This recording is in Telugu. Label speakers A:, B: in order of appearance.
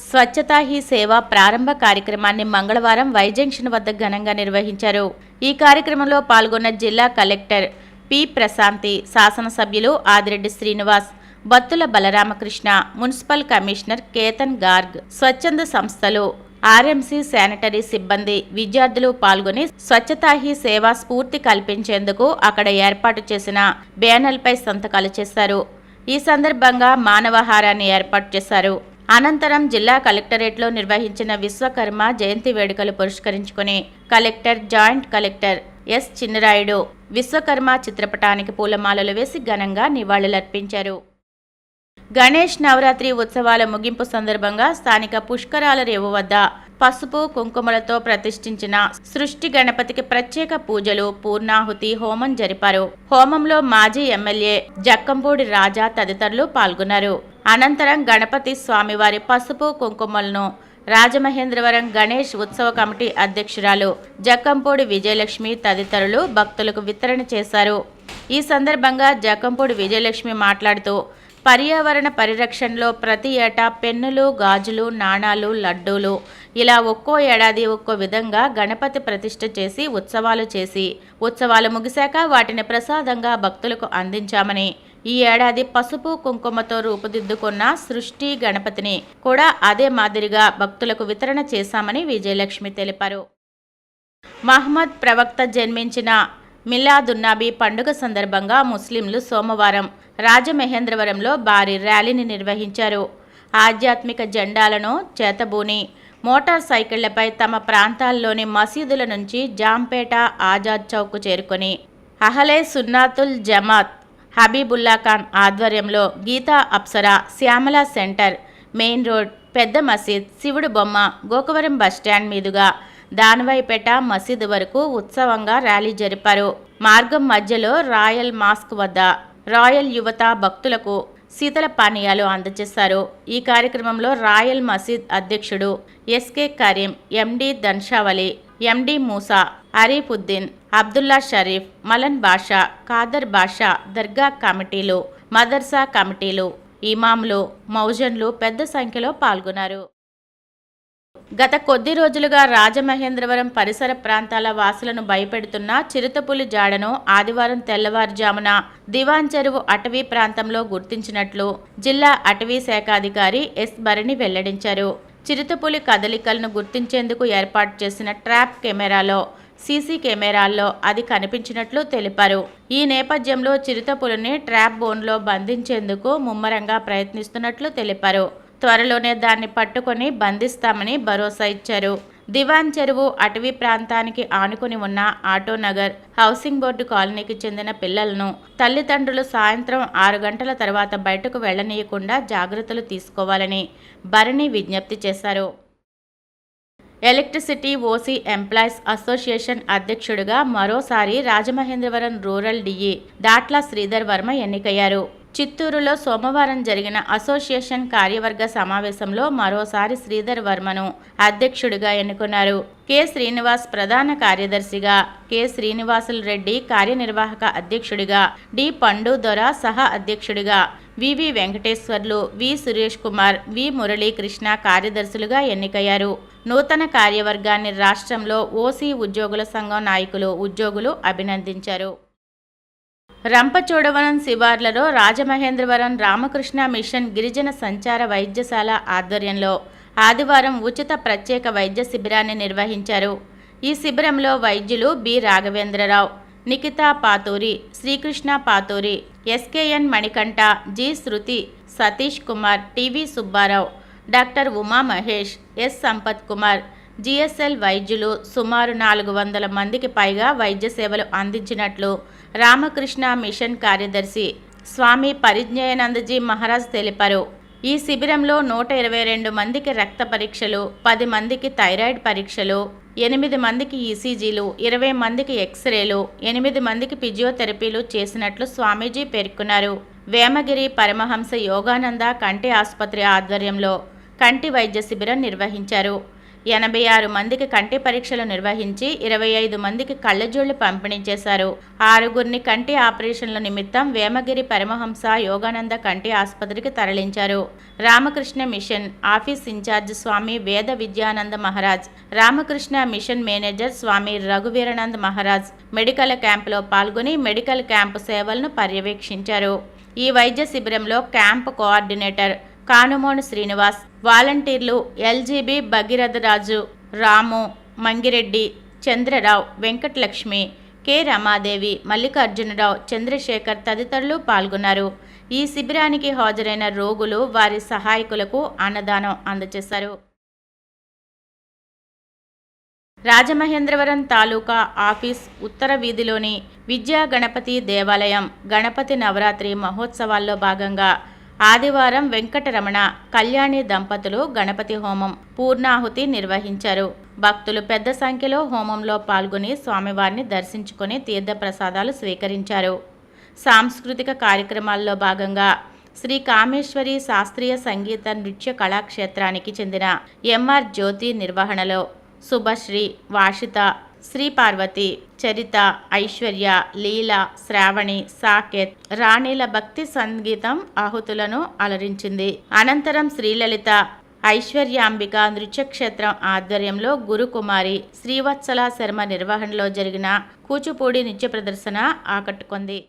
A: స్వచ్ఛతా హీ సేవ ప్రారంభ కార్యక్రమాన్ని మంగళవారం వై జంక్షన్ వద్ద ఘనంగా నిర్వహించారు. ఈ కార్యక్రమంలో పాల్గొన్న జిల్లా కలెక్టర్ పి. ప్రశాంతి, శాసనసభ్యులు ఆదిరెడ్డి శ్రీనివాస్, బత్తుల బలరామకృష్ణ, మున్సిపల్ కమిషనర్ కేతన్ గార్గ్, స్వచ్ఛంద సంస్థలు, ఆర్ఎంసీ శానిటరీ సిబ్బంది, విద్యార్థులు పాల్గొని స్వచ్ఛతా హీ సేవ స్ఫూర్తి కల్పించేందుకు అక్కడ ఏర్పాటు చేసిన బ్యానర్పై సంతకాలు చేశారు. ఈ సందర్భంగా మానవహారాన్ని ఏర్పాటు చేశారు. అనంతరం జిల్లా కలెక్టరేట్లో నిర్వహించిన విశ్వకర్మ జయంతి వేడుకలు పురస్కరించుకుని collector, joint collector S. Chinnarayudu Vishwakarma చిత్రపటానికి పూలమాలలు వేసి ఘనంగా నివాళులర్పించారు. గణేష్ నవరాత్రి ఉత్సవాల ముగింపు సందర్భంగా స్థానిక పుష్కరాల రేవు వద్ద పసుపు, కుంకుమలతో ప్రతిష్ఠించిన సృష్టి గణపతికి ప్రత్యేక పూజలు, పూర్ణాహుతి హోమం జరిపారు. హోమంలో మాజీ ఎమ్మెల్యే జక్కంపూడి రాజా తదితరులు పాల్గొన్నారు. అనంతరం గణపతి స్వామివారి పసుపు, కుంకుమలను రాజమహేంద్రవరం గణేష్ ఉత్సవ కమిటీ అధ్యక్షురాలు జక్కంపూడి విజయలక్ష్మి తదితరులు భక్తులకు వితరణ చేశారు. ఈ సందర్భంగా జక్కంపూడి విజయలక్ష్మి మాట్లాడుతూ, పర్యావరణ పరిరక్షణలో ప్రతి ఏటా పెన్నులు, గాజులు, నాణాలు, లడ్డూలు ఇలా ఒక్కో ఏడాది ఒక్కో విధంగా గణపతి ప్రతిష్ఠ చేసి ఉత్సవాలు ముగిశాక వాటిని ప్రసాదంగా భక్తులకు అందించామని, ఈ ఏడాది పసుపు, కుంకుమతో రూపుదిద్దుకున్న సృష్టి గణపతిని కూడా అదే మాదిరిగా భక్తులకు వితరణ చేశామని విజయలక్ష్మి తెలిపారు. మహమ్మద్ ప్రవక్త జన్మించిన మిలాదున్నబీ పండుగ సందర్భంగా ముస్లింలు సోమవారం రాజమహేంద్రవరంలో భారీ ర్యాలీని నిర్వహించారు. ఆధ్యాత్మిక జెండాలను చేతబూని మోటార్ సైకిళ్లపై తమ ప్రాంతాల్లోని మసీదుల నుంచి జాంపేట, ఆజాద్ చౌక్ చేరుకొని అహలే సున్నాతుల్ జమాత్ హబీబుల్లా ఖాన్ ఆధ్వర్యంలో Geeta Apsara, Shyamala centre, main road, పెద్ద మసీద్, శివుడు బొమ్మ, గోకవరం బస్టాండ్ మీదుగా దానవాయిపేట మసీదు వరకు ఉత్సవంగా ర్యాలీ జరిపారు. మార్గం మధ్యలో రాయల్ మాస్క్ వద్ద రాయల్ యువత భక్తులకు శీతల పానీయాలు అందజేశారు. ఈ కార్యక్రమంలో రాయల్ మసీద్ అధ్యక్షుడు ఎస్కే కరీం, ఎండి ధన్షావలి, ఎండి మూసా, అరీఫుద్దీన్, అబ్దుల్లా షరీఫ్, మలన్ బాషా, ఖాదర్ బాషా, దర్గా కమిటీలు, మదర్సా కమిటీలు, ఇమాంలు, మౌజన్లు పెద్ద సంఖ్యలో పాల్గొన్నారు. గత కొద్ది రోజులుగా రాజమహేంద్రవరం పరిసర ప్రాంతాల వాసులను భయపెడుతున్న చిరుతపులి జాడను ఆదివారం తెల్లవారుజామున దివాన్ చెరువు అటవీ ప్రాంతంలో గుర్తించినట్లు జిల్లా అటవీ శాఖ అధికారి ఎస్. భరణి వెల్లడించారు. చిరుతపులి కదలికలను గుర్తించేందుకు ఏర్పాటు చేసిన ట్రాప్ కెమెరాలో సీసీ కెమెరాల్లో అది కనిపించినట్లు తెలిపారు. ఈ నేపథ్యంలో చిరుతపులిని ట్రాప్ బోన్లో బంధించేందుకు ముమ్మరంగా ప్రయత్నిస్తున్నట్లు తెలిపారు. త్వరలోనే దాన్ని పట్టుకొని బంధిస్తామని భరోసా ఇచ్చారు. దివాన్ చెరువు అటవీ ప్రాంతానికి ఆనుకుని ఉన్న ఆటోనగర్ హౌసింగ్ బోర్డు కాలనీకి చెందిన పిల్లలను తల్లిదండ్రులు సాయంత్రం 6 గంటల తర్వాత బయటకు వెళ్లనీయకుండా జాగ్రత్తలు తీసుకోవాలని భరణి విజ్ఞప్తి చేశారు. ఎలక్ట్రిసిటీ ఓసీ ఎంప్లాయీస్ అసోసియేషన్ అధ్యక్షుడిగా మరోసారి రాజమహేంద్రవరం రూరల్ డిఈ దాట్ల శ్రీధర్ వర్మ ఎన్నికయ్యారు. చిత్తూరులో సోమవారం జరిగిన అసోసియేషన్ కార్యవర్గ సమావేశంలో మరోసారి శ్రీధర్ వర్మను అధ్యక్షుడిగా ఎన్నుకున్నారు. కె. శ్రీనివాస్ ప్రధాన కార్యదర్శిగా, కె. శ్రీనివాసులు రెడ్డి కార్యనిర్వాహక అధ్యక్షుడిగా, డి. పండు దొర సహా అధ్యక్షుడిగా, వివి వెంకటేశ్వర్లు, వి. సురేష్ కుమార్, వి. మురళీకృష్ణ కార్యదర్శులుగా ఎన్నికయ్యారు. నూతన కార్యవర్గాన్ని రాష్ట్రంలో ఓసీ ఉద్యోగుల సంఘం నాయకులు, ఉద్యోగులు అభినందించారు. రంపచోడవరం శివార్లలో రాజమహేంద్రవరం రామకృష్ణ మిషన్ గిరిజన సంచార వైద్యశాల ఆధ్వర్యంలో ఆదివారం ఉచిత ప్రత్యేక వైద్య శిబిరాన్ని నిర్వహించారు. ఈ శిబిరంలో వైద్యులు B. Raghavendra Rao, Nikhita Paturi, Srikrishna Paturi, SKN Manikanta, G. Sruthi, Satish Kumar, TV Subbarao, doctor Uma Mahesh, S. Sampath Kumar, GSL వైద్యులు సుమారు 400 మందికి పైగా వైద్య సేవలు అందించినట్లు రామకృష్ణ మిషన్ కార్యదర్శి స్వామి పరిజ్ఞానందజీ మహారాజ్ తెలిపారు. ఈ శిబిరంలో 122 మందికి రక్త పరీక్షలు, 10 మందికి థైరాయిడ్ పరీక్షలు, 8 మందికి ఈసీజీలు, 20 మందికి ఎక్స్రేలు, 8 మందికి ఫిజియోథెరపీలు చేసినట్లు స్వామీజీ పేర్కొన్నారు. వేమగిరి పరమహంస యోగానంద కంటి ఆసుపత్రి ఆధ్వర్యంలో కంటి వైద్య శిబిరం నిర్వహించారు. 86 మందికి కంటి పరీక్షలు నిర్వహించి 25 మందికి కళ్లజోళ్లు పంపిణీ చేశారు. 6గురిని కంటి ఆపరేషన్ల నిమిత్తం వేమగిరి పరమహంస యోగానంద కంటి ఆసుపత్రికి తరలించారు. రామకృష్ణ మిషన్ ఆఫీస్ ఇన్ఛార్జ్ స్వామి వేద విద్యానంద మహారాజ్, రామకృష్ణ మిషన్ మేనేజర్ స్వామి రఘువీరానంద్ మహారాజ్ మెడికల్ క్యాంపులో పాల్గొని మెడికల్ క్యాంపు సేవలను పర్యవేక్షించారు. ఈ వైద్య శిబిరంలో క్యాంపు కోఆర్డినేటర్ కానుమోను శ్రీనివాస్, వాలంటీర్లు ఎల్జీబీ భగీరథరాజు, రాము, మంగిరెడ్డి, చంద్రరావు, వెంకటలక్ష్మి, కె రమాదేవి, మల్లికార్జునరావు, చంద్రశేఖర్ తదితరులు పాల్గొన్నారు. ఈ శిబిరానికి హాజరైన రోగులు వారి సహాయకులకు అన్నదానం అందజేశారు. రాజమహేంద్రవరం తాలూకా ఆఫీస్ ఉత్తర వీధిలోని విద్యా గణపతి దేవాలయం గణపతి నవరాత్రి మహోత్సవాల్లో భాగంగా ఆదివారం వెంకటరమణ, కళ్యాణి దంపతులు గణపతి హోమం పూర్ణాహుతి నిర్వహించారు. భక్తులు పెద్ద సంఖ్యలో హోమంలో పాల్గొని స్వామివారిని దర్శించుకొని తీర్థప్రసాదాలు స్వీకరించారు. సాంస్కృతిక కార్యక్రమాల్లో భాగంగా శ్రీ కామేశ్వరి శాస్త్రీయ సంగీత నృత్య కళాక్షేత్రానికి చెందిన ఎంఆర్ జ్యోతి నిర్వహణలో శుభశ్రీ, వాషిత, శ్రీ పార్వతి, చరిత, ఐశ్వర్య, లీల, శ్రావణి, సాకేత్, రాణిల భక్తి సంగీతం ఆహుతులను అలరించింది. అనంతరం శ్రీలలిత, ఐశ్వర్యాంబిక నృత్యక్షేత్రం ఆధ్వర్యంలో గురుకుమారి శ్రీవత్సల శర్మ నిర్వహణలో జరిగిన కూచిపూడి నృత్య ప్రదర్శన ఆకట్టుకుంది.